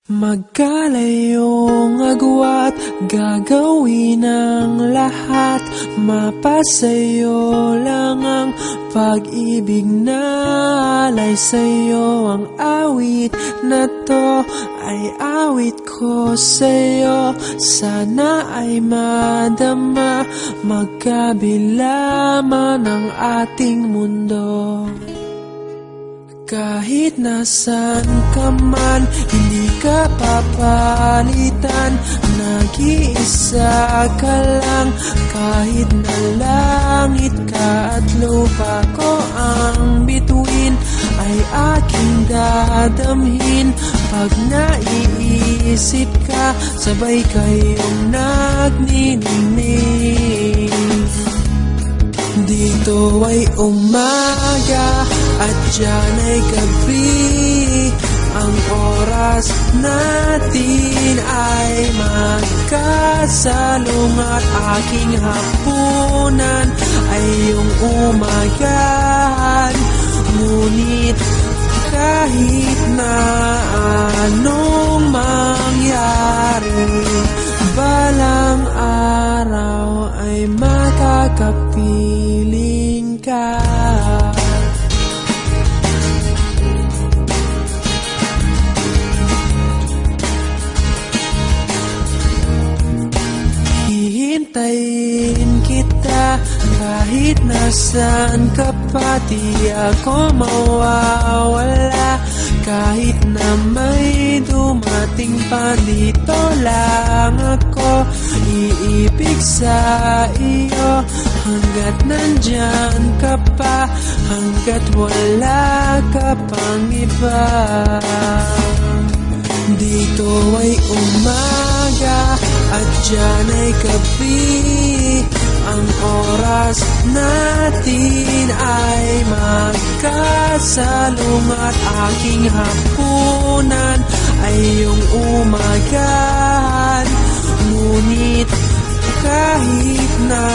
Magkalayong agwat, gagawin ang lahat. Mapasayo lang ang pag-ibig na alay sa'yo. Ang awit na to ay awit ko sa'yo. Sana ay madama, magkabila man ang ating mundo. Kahit nasan ka man, hindi ka papalitan. Nag-iisa ka lang, kahit na langit ka at lupa ko ang bituin, ay aking dadamhin. Pag naiisip ka, sabay kayong nagniningning. Dito ay umaga at diyan ay gabi. Ang oras natin ay magkasalong at aking hapunan ay iyong umagahan. Ngunit kahit na anong mangyari, balang araw ay makakapiling ka. Hihintayin kita kahit nasan ka pa, di ako mawawala. Kahit na may dumating pa, dito lang ako iibig sa iyo. Hanggat nandyan ka pa, hanggat wala ka pang iba. Dito ay umaga at diyan ay gabi. Ang oras natin ay magkasalong at aking hapunan ay iyong umagahan. Ngunit kahit na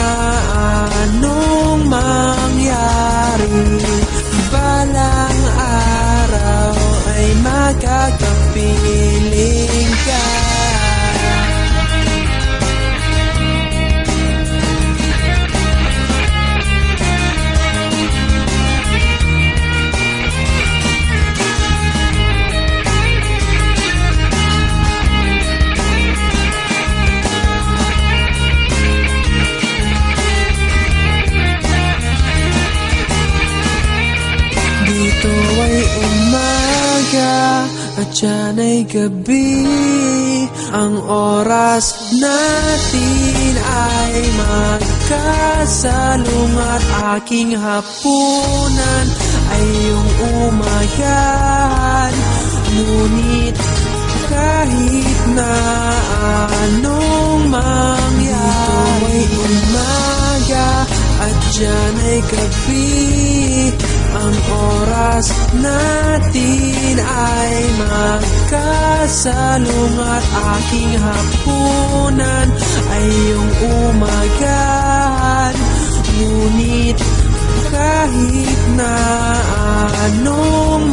anong mangyari, balang araw ay makakapiling ka. Dito ay umaga at diyan ay gabi. Ang oras natin ay magkasalong at aking hapunan ay iyong umagahan. Ngunit kahit na anong mangyari, dito ay umaga at diyan ay gabi. Ang oras natin ay magkasalong at aking hapunan ay iyong umagahan. Ngunit kahit na anong